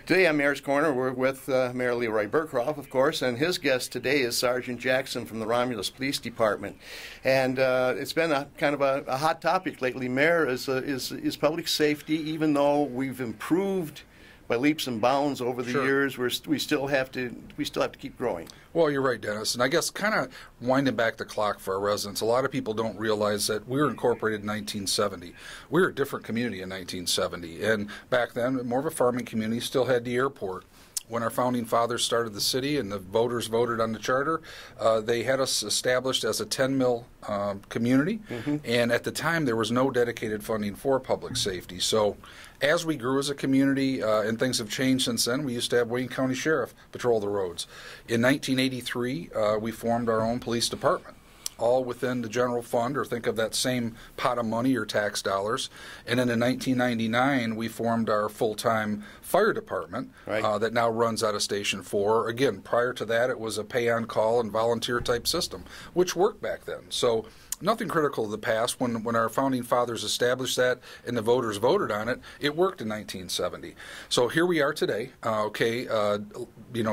Today on Mayor's Corner, we're with Mayor Leroy Burcroft, of course, and his guest today is Sergeant Jackson from the Romulus Police Department. And it's been a kind of a hot topic lately, Mayor, is public safety. Even though we've improved by leaps and bounds over the years, we still have to keep growing. Well, you're right, Dennis. And I guess kind of winding back the clock for our residents, a lot of people don't realize that we were incorporated in 1970. We were a different community in 1970. And back then, more of a farming community, still had the airport. When our founding fathers started the city and the voters voted on the charter, they had us established as a 10 mil community. And at the time, there was no dedicated funding for public safety. So as we grew as a community, and things have changed since then, we used to have Wayne County Sheriff patrol the roads. In 1983, we formed our own police department, all within the general fund, or think of that same pot of money or tax dollars. And then in 1999, we formed our full-time fire department that now runs out of Station 4. Again, prior to that, it was a pay-on-call and volunteer-type system, which worked back then. So nothing critical of the past. When our founding fathers established that and the voters voted on it, it worked in 1970. So here we are today,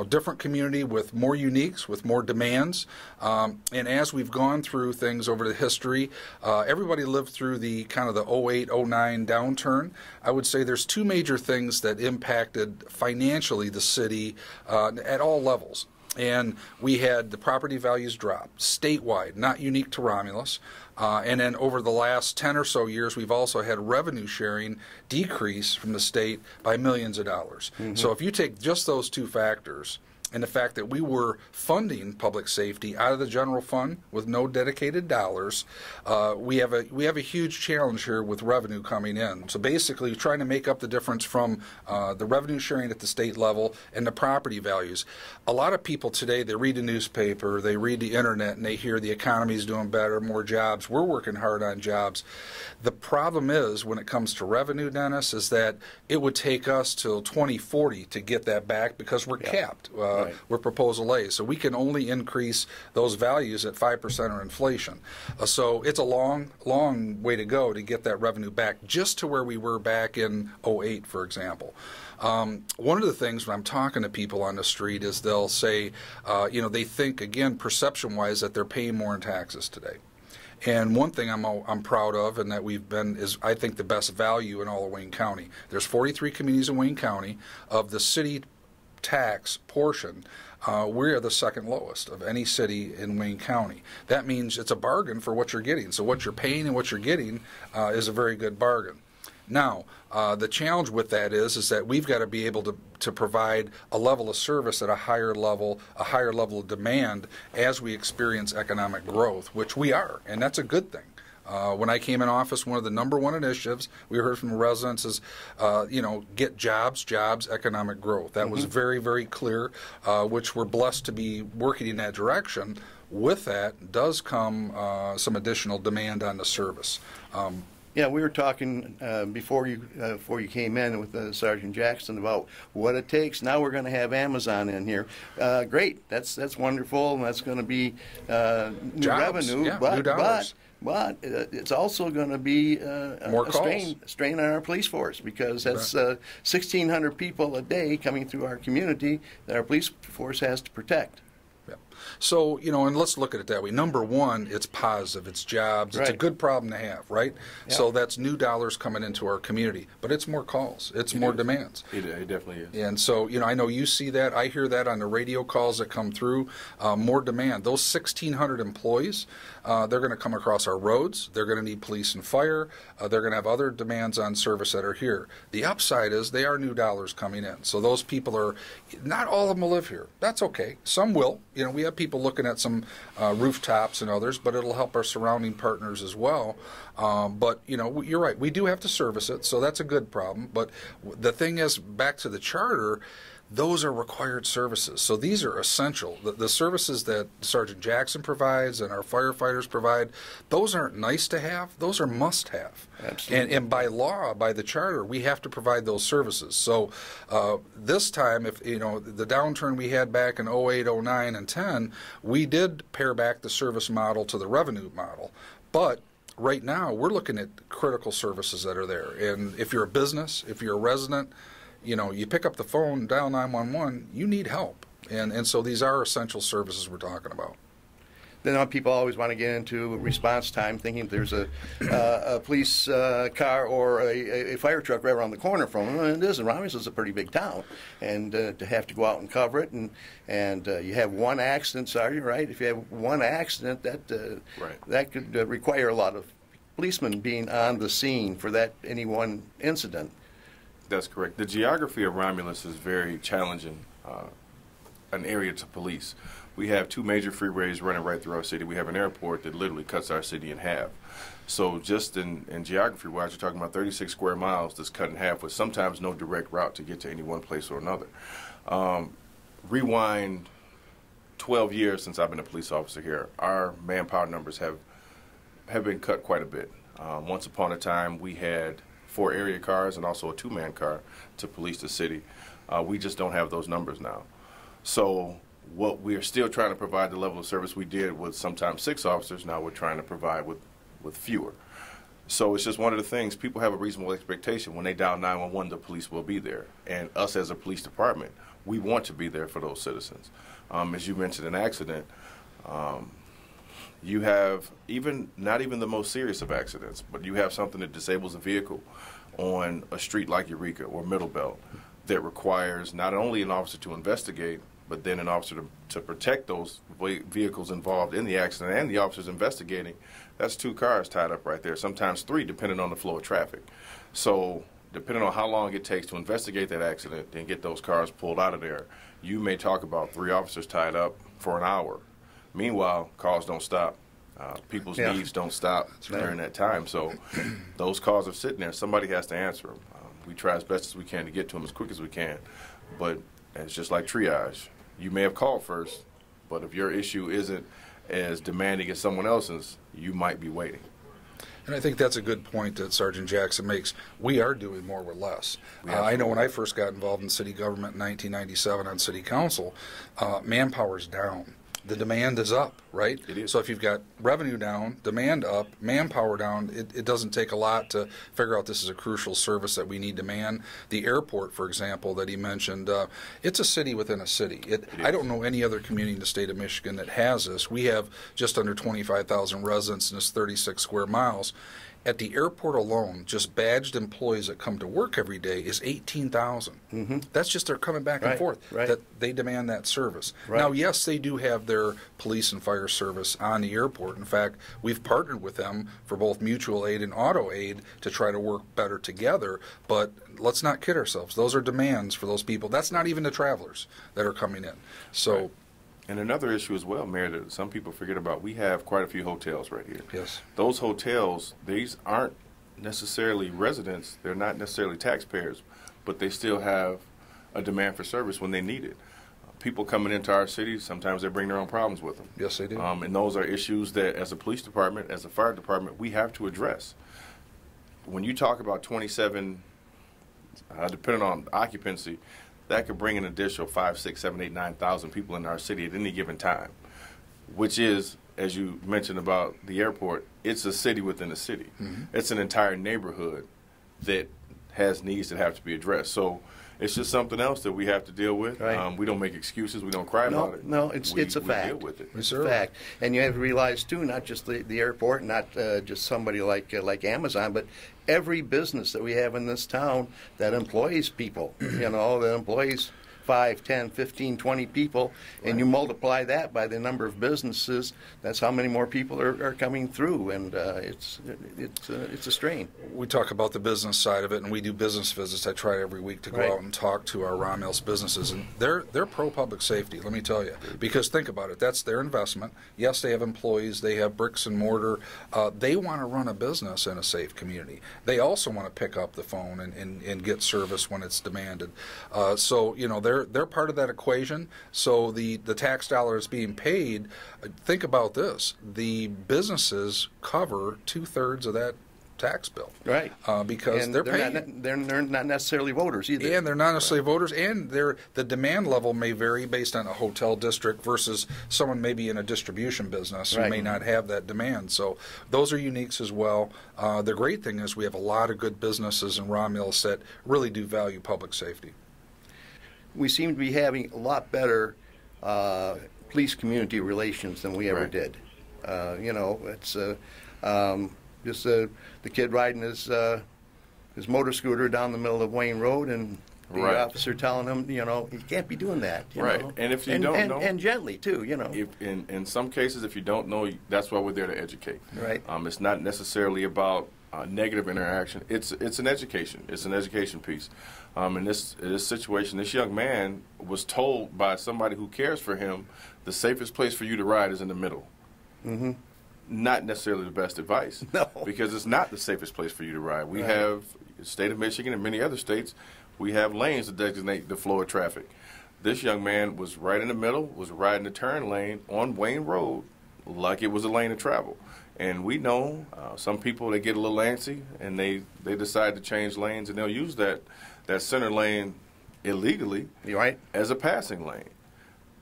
different community with more uniques, with more demands. And as we've gone through things over the history, everybody lived through the kind of the 08, 09 downturn. I would say there's two major things that impacted financially the city at all levels. And we had the property values drop statewide, not unique to Romulus. And then over the last 10 or so years, we've also had revenue sharing decrease from the state by millions of dollars. So if you take just those two factors, and the fact that we were funding public safety out of the general fund with no dedicated dollars, we have a huge challenge here with revenue coming in. So basically, trying to make up the difference from the revenue sharing at the state level and the property values. A lot of people today, they read the newspaper, they read the internet, and they hear the economy's doing better, more jobs. We're working hard on jobs. The problem is, when it comes to revenue, Dennis, is that it would take us till 2040 to get that back because we're capped. We're Proposal A, so we can only increase those values at 5% or inflation. So it's a long, long way to go to get that revenue back just to where we were back in 08, for example. One of the things when I'm talking to people on the street is they'll say, they think, again, perception-wise, that they're paying more in taxes today. And one thing I'm proud of, and that we've been, is I think the best value in all of Wayne County. There's 43 communities in Wayne County. Of the city tax portion, we are the second lowest of any city in Wayne County. That means it's a bargain for what you're getting. So what you're paying and what you're getting is a very good bargain. Now, the challenge with that is that we've got to be able to provide a level of service at a higher level of demand as we experience economic growth, which we are, and that's a good thing. When I came in office, one of the #1 initiatives we heard from the residents is, get jobs, economic growth. That was very, very clear, which we're blessed to be working in that direction. With that does come some additional demand on the service. Yeah, we were talking before you came in with Sergeant Jackson about what it takes. Now we're going to have Amazon in here. Great, that's wonderful, and that's going to be new revenue. New dollars. But it's also going to be a strain on our police force, because that's 1,600 people a day coming through our community that our police force has to protect. So, and let's look at it that way. Number one, it's positive. It's jobs. It's a good problem to have, right? Yeah. So that's new dollars coming into our community. But it's more calls. It's more demands. It definitely is. And so, I know you see that. I hear that on the radio calls that come through. More demand. Those 1,600 employees, they're going to come across our roads. They're going to need police and fire. They're going to have other demands on service that are here. The upside is they are new dollars coming in. So those people are, not all of them will live here. That's okay. Some will. We have people looking at some rooftops and others, but it'll help our surrounding partners as well. But, you're right. We do have to service it, so that's a good problem. But the thing is, back to the charter, those are required services. So these are essential. The services that Sergeant Jackson provides and our firefighters provide, those aren't nice to have. Those are must have. Absolutely. And by law, by the charter, we have to provide those services. So this time, if the downturn we had back in 08, 09, and 10, we did pare back the service model to the revenue model. But right now, we're looking at critical services that are there. And if you're a business, if you're a resident, you pick up the phone, dial 911, you need help. And so these are essential services we're talking about. Then people always want to get into response time, thinking there's a police car or a fire truck right around the corner from them. And it isn't. Romulus is a pretty big town, and to have to go out and cover it, and you have one accident, sorry, right? If you have one accident, that could require a lot of policemen being on the scene for any one incident. That's correct. The geography of Romulus is very challenging, an area to police. We have two major freeways running right through our city. We have an airport that literally cuts our city in half. So just in geography-wise, you're talking about 36 square miles that's cut in half with sometimes no direct route to get to any one place or another. Rewind 12 years since I've been a police officer here, our manpower numbers have been cut quite a bit. Once upon a time, we had 4 area cars and also a 2-man car to police the city. We just don't have those numbers now. So what we are still trying to provide the level of service we did with sometimes 6 officers, now we're trying to provide with fewer. So it's just one of the things, people have a reasonable expectation when they dial 911, the police will be there. And us as a police department, we want to be there for those citizens. As you mentioned, an accident, you have not even the most serious of accidents, but you have something that disables a vehicle on a street like Eureka or Middle Belt that requires not only an officer to investigate, but then an officer to protect those vehicles involved in the accident and the officers investigating. That's 2 cars tied up right there, sometimes 3 depending on the flow of traffic. So depending on how long it takes to investigate that accident and get those cars pulled out of there, you may talk about 3 officers tied up for an hour. Meanwhile, calls don't stop. People's needs don't stop during that time. So those calls are sitting there. Somebody has to answer them. We try as best as we can to get to them as quick as we can. But it's just like triage. You may have called first, but if your issue isn't as demanding as someone else's, you might be waiting. And I think that's a good point that Sergeant Jackson makes. We are doing more with less. I know when I first got involved in city government in 1997 on city council, manpower's down. The demand is up, right? It is. So if you've got revenue down, demand up, manpower down, it doesn't take a lot to figure out this is a crucial service that we need to man. The airport, for example, that he mentioned, it's a city within a city. I don't know any other community in the state of Michigan that has this. We have just under 25,000 residents and it's 36 square miles. At the airport alone, just badged employees that come to work every day is 18,000. Mm-hmm. That's just they're coming back and forth. Right. That they demand that service. Right. Now, yes, they do have their police and fire service on the airport. In fact, we've partnered with them for both mutual aid and auto aid to try to work better together. But let's not kid ourselves. Those are demands for those people. That's not even the travelers that are coming in. So. Right. And another issue as well, Mayor, that some people forget about, we have quite a few hotels right here. Yes. Those hotels, these aren't necessarily residents, they're not necessarily taxpayers, but they still have a demand for service when they need it. People coming into our city, sometimes they bring their own problems with them. Yes, they do. And those are issues that as a police department, as a fire department, we have to address. When you talk about 27, depending on occupancy, that could bring an additional 5, 6, 7, 8, 9,000 people in our city at any given time, which is, as you mentioned about the airport, it's a city within a city. Mm-hmm. It's an entire neighborhood that has needs that have to be addressed. So it's just something else that we have to deal with. Right. We don't make excuses. We don't cry about it. No, it's a fact. Deal with it. It's a fact. And you have to realize, too, not just the airport, not just somebody like Amazon, but every business that we have in this town that employs people, that employs 5, 10, 15, 20 people, and you multiply that by the number of businesses, that's how many more people are coming through, and it's a strain. We talk about the business side of it, and we do business visits. I try every week to go out and talk to our Romulus businesses, and they're pro-public safety, let me tell you, because think about it, that's their investment. Yes, they have employees, they have bricks and mortar. They want to run a business in a safe community. They also want to pick up the phone and get service when it's demanded. So, they're part of that equation. So the tax dollar is being paid. Think about this: the businesses cover 2/3 of that tax bill, right? Because they're paying. They're not necessarily voters either. And they're not necessarily voters, and the demand level may vary based on a hotel district versus someone maybe in a distribution business who may not have that demand. So those are uniques as well. The great thing is we have a lot of good businesses in Romulus that really do value public safety. we seem to be having a lot better police-community relations than we ever Right. did. You know, it's just the kid riding his motor scooter down the middle of Wayne Road, and the Right. officer telling him, you know, you can't be doing that. You Right. know? And if you don't know- and gently too, you know. If, in some cases, if you don't know, that's why we're there to educate. Right. It's not necessarily about negative interaction. It's an education. It's an education piece. In this situation, this young man was told by somebody who cares for him, the safest place for you to ride is in the middle. Mm-hmm. Not necessarily the best advice. No. Because it's not the safest place for you to ride. We Right. have, the state of Michigan and many other states, we have lanes to designate the flow of traffic. This young man was right in the middle, was riding the turn lane on Wayne Road like it was a lane of travel. And we know some people, they get a little antsy and they decide to change lanes, and they'll use that center lane illegally You right? as a passing lane.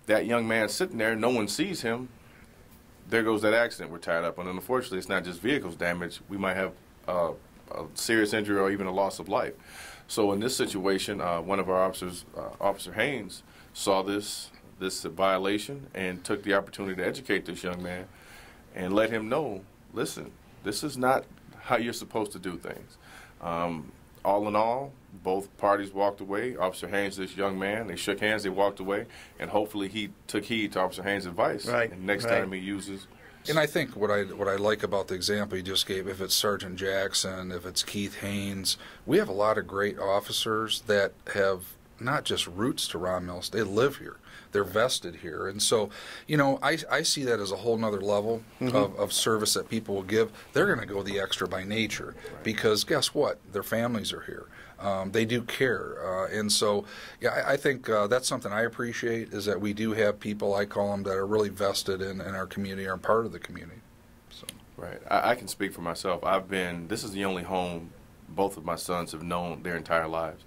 That young man sitting there, no one sees him. There goes that accident we're tied up on. And unfortunately, it's not just vehicles damage. We might have a serious injury or even a loss of life. So in this situation, one of our officers, Officer Haynes, saw this violation and took the opportunity to educate this young man and let him know, listen, this is not how you're supposed to do things. All in all, both parties walked away. Officer Haynes, this young man, they shook hands, they walked away, and hopefully he took heed to Officer Haynes' advice. Right, And next right. time he uses. And I think what I like about the example you just gave, if it's Sergeant Jackson, if it's Keith Haynes, we have a lot of great officers that have not just roots to Romulus, they live here. They're vested here. And so, you know, I see that as a whole nother level of service that people will give. They're going to go the extra by nature because guess what? Their families are here. They do care. And so, yeah, I think that's something I appreciate is that we do have people, I call them, that are really vested in our community, are part of the community. So. Right. I can speak for myself. This is the only home both of my sons have known their entire lives.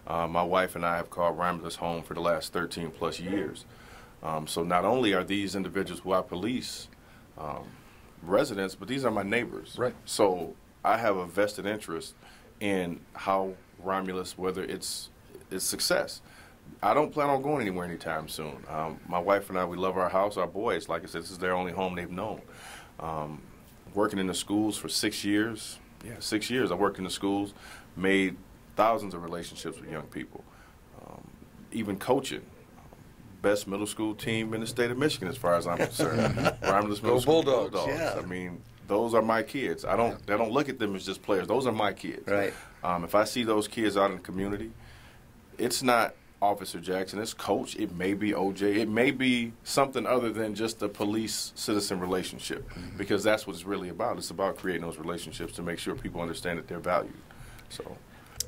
My wife and I have called Romulus home for the last 13 plus years. So not only are these individuals who I police residents, but these are my neighbors. Right. So I have a vested interest in how Romulus, whether it's success. I don't plan on going anywhere anytime soon. My wife and I, we love our house, our boys. Like I said, this is their only home they've known. Working in the schools for 6 years. Yeah, 6 years I worked in the schools, made thousands of relationships with young people. Even coaching. Best middle school team in the state of Michigan as far as I'm concerned. Romulus Middle Go School Bulldogs. Yeah. I mean, those are my kids. I don't look at them as just players. Those are my kids. Right. If I see those kids out in the community, it's not Officer Jackson, it's Coach, it may be OJ, it may be something other than just a police-citizen relationship, because that's what it's really about. It's about creating those relationships to make sure people understand that they're valued. So.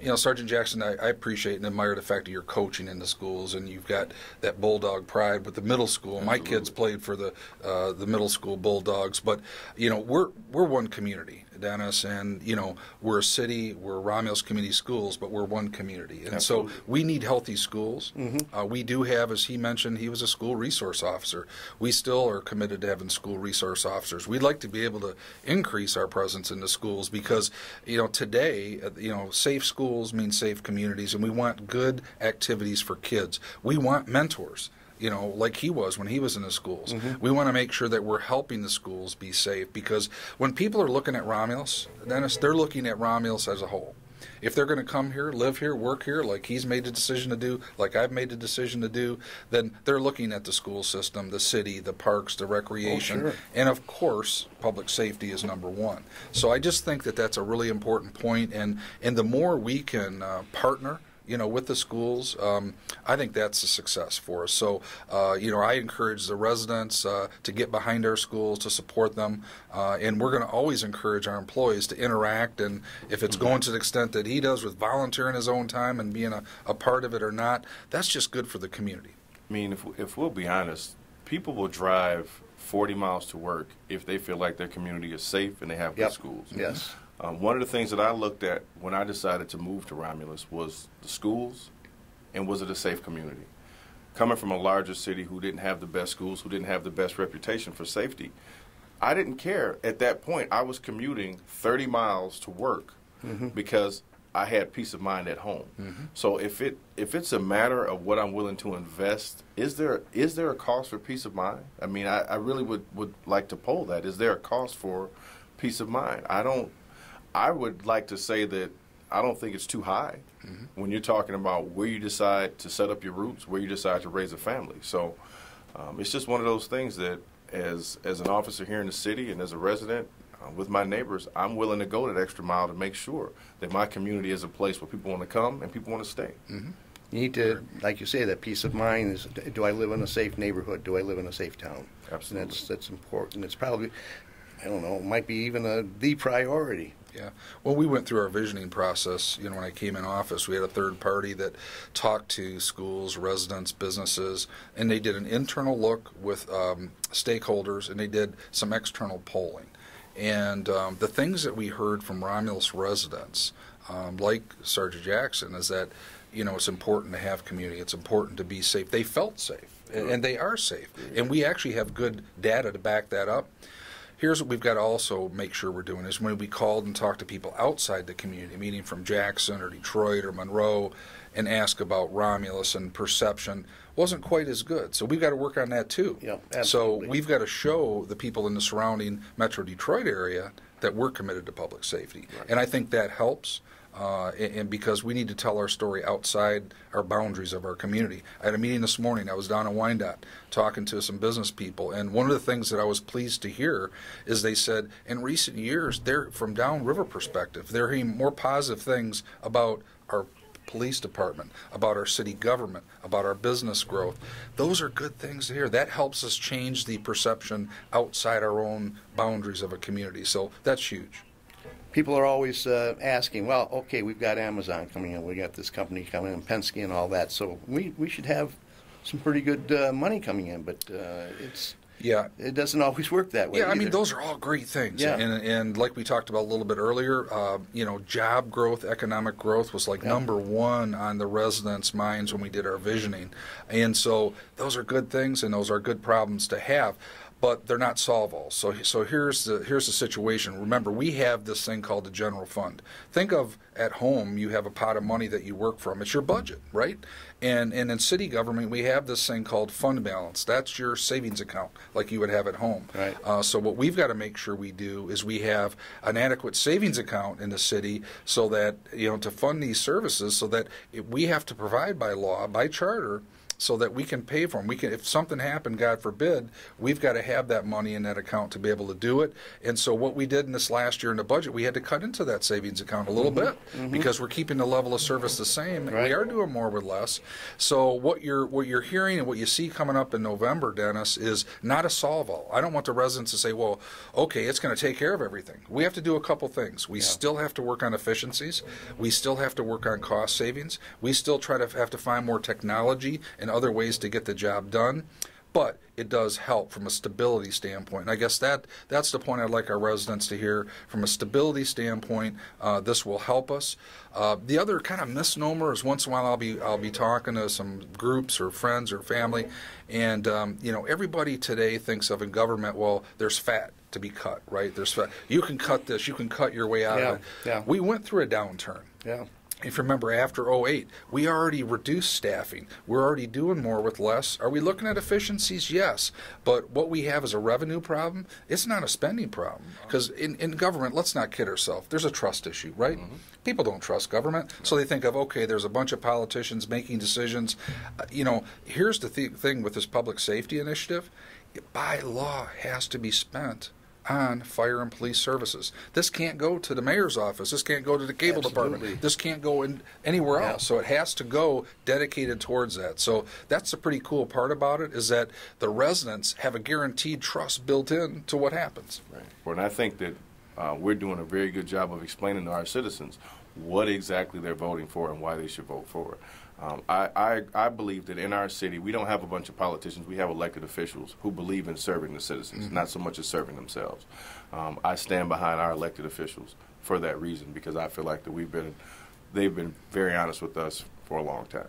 You know, Sergeant Jackson, I appreciate and admire the fact that you're coaching in the schools and you've got that Bulldog pride with the middle school. Absolutely. My kids played for the middle school Bulldogs, but you know we're one community, Dennis, and you know we're a city, we're Romulus Community Schools, but we're one community, and Absolutely. so we need healthy schools. We do have, as he mentioned, he was a school resource officer. We still are committed to having school resource officers. We'd like to be able to increase our presence in the schools because you know today, you know, safe schools mean safe communities, and we want good activities for kids. We want mentors, you know, like he was when he was in the schools. We want to make sure that we're helping the schools be safe because when people are looking at Romulus, Dennis, they're looking at Romulus as a whole. If they're going to come here, live here, work here, like he's made the decision to do, like I've made the decision to do, then they're looking at the school system, the city, the parks, the recreation, sure. and of course, public safety is number one. So I just think that that's a really important point, and the more we can partner, you know, with the schools, I think that's a success for us. So, you know, I encourage the residents to get behind our schools, to support them, and we're going to always encourage our employees to interact, and if it's going to the extent that he does with volunteering his own time and being a part of it or not, that's just good for the community. I mean, if we'll be honest, people will drive 40 miles to work if they feel like their community is safe and they have good schools. Yes. One of the things that I looked at when I decided to move to Romulus was the schools and was it a safe community. Coming from a larger city who didn't have the best schools, who didn't have the best reputation for safety, I didn't care. At that point, I was commuting 30 miles to work because I had peace of mind at home. So if it's a matter of what I'm willing to invest, is there a cost for peace of mind? I mean, I really would like to poll that. Is there a cost for peace of mind? I would like to say that I don't think it's too high when you're talking about where you decide to set up your roots, where you decide to raise a family. So it's just one of those things that as an officer here in the city and as a resident, with my neighbors, I'm willing to go that extra mile to make sure that my community is a place where people want to come and people want to stay. You need to, like you say, that peace of mind is, do I live in a safe neighborhood? Do I live in a safe town? Absolutely. And that's important. It's probably, I don't know, it might be even the priority. Yeah. Well, we went through our visioning process. You know, when I came in office, we had a third party that talked to schools, residents, businesses, and they did an internal look with stakeholders, and they did some external polling. And the things that we heard from Romulus residents, like Sergeant Jackson, is that, you know, it's important to have community. It's important to be safe. They felt safe, and they are safe. And we actually have good data to back that up. Here's what we've got to also make sure we're doing is when we called and talked to people outside the community, meaning from Jackson or Detroit or Monroe, and ask about Romulus and perception, wasn't quite as good. So we've got to work on that too. Yeah, so absolutely. we've got to show the people in the surrounding Metro Detroit area that we're committed to public safety. Right. And I think that helps. And because we need to tell our story outside our boundaries of our community. I had a meeting this morning. I was down in Wyandotte talking to some business people, and one of the things that I was pleased to hear is they said in recent years, they're from downriver perspective, they're hearing more positive things about our police department, about our city government, about our business growth. Those are good things to hear. That helps us change the perception outside our own boundaries of a community. So that's huge. People are always asking, well, okay, we've got Amazon coming in, we got this company coming in, Penske and all that, so we should have some pretty good money coming in, but it doesn't always work that way. Yeah, I mean, either. those are all great things. Yeah. And like we talked about a little bit earlier, you know, job growth, economic growth was like number one on the residents' minds when we did our visioning. And so those are good things, and those are good problems to have. But they're not solvable. So here's the situation. Remember, we have this thing called the general fund. Think of at home, you have a pot of money that you work from. It's your budget, right? And in city government, we have this thing called fund balance. That's your savings account, like you would have at home. Right. So what we've got to make sure we do is we have an adequate savings account in the city, so that, you know, to fund these services, so that we have to provide by law, by charter, so that we can pay for them. We can, if something happened, God forbid, we've got to have that money in that account to be able to do it. And so what we did in this last year in the budget, we had to cut into that savings account a little bit because we're keeping the level of service the same. Right. We are doing more with less. So what you're hearing and what you see coming up in November, Dennis, is not a solve-all. I don't want the residents to say, well, okay, it's going to take care of everything. We have to do a couple things. We still have to work on efficiencies. We still have to work on cost savings. We still have to find more technology and other ways to get the job done, but it does help from a stability standpoint. And I guess that's the point I'd like our residents to hear. From a stability standpoint, this will help us. The other kind of misnomer is once in a while I'll be talking to some groups or friends or family, and you know, everybody today thinks of in government, well, there's fat to be cut, right? There's fat. You can cut this. You can cut your way out of it. Yeah. We went through a downturn. Yeah. If you remember, after 2008, we already reduced staffing. We're already doing more with less. Are we looking at efficiencies? Yes. But what we have is a revenue problem. It's not a spending problem. Because in government, let's not kid ourselves. There's a trust issue, right? People don't trust government. So they think of, okay, there's a bunch of politicians making decisions. You know, here's the thing with this public safety initiative. It, by law, has to be spent on fire and police services. This can't go to the mayor's office. This can't go to the cable department. This can't go in anywhere else. So it has to go dedicated towards that. So that's the pretty cool part about it, is that the residents have a guaranteed trust built in to what happens. Right. Well, and I think that we're doing a very good job of explaining to our citizens what exactly they're voting for and why they should vote for it. I believe that in our city, we don't have a bunch of politicians. We have elected officials who believe in serving the citizens, not so much as serving themselves. I stand behind our elected officials for that reason, because I feel like that they've been very honest with us for a long time.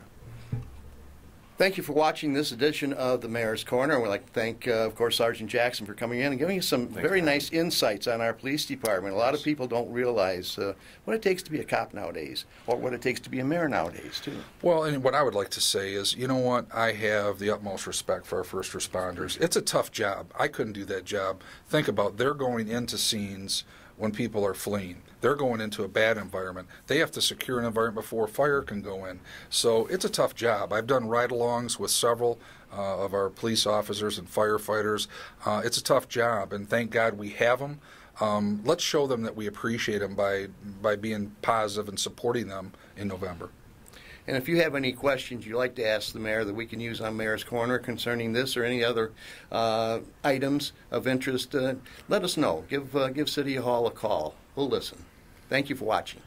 Thank you for watching this edition of the Mayor's Corner. We'd like to thank, of course, Sergeant Jackson for coming in and giving us some very nice insights on our police department. A lot of people don't realize what it takes to be a cop nowadays, or what it takes to be a mayor nowadays, too. Well, and what I would like to say is, you know what, I have the utmost respect for our first responders. It's a tough job. I couldn't do that job. Think about, they're going into scenes when people are fleeing. They're going into a bad environment. They have to secure an environment before fire can go in. So it's a tough job. I've done ride-alongs with several of our police officers and firefighters. It's a tough job, and thank God we have them. Let's show them that we appreciate them by being positive and supporting them in November. And if you have any questions you'd like to ask the mayor that we can use on Mayor's Corner concerning this or any other items of interest, let us know. Give City Hall a call. We'll listen. Thank you for watching.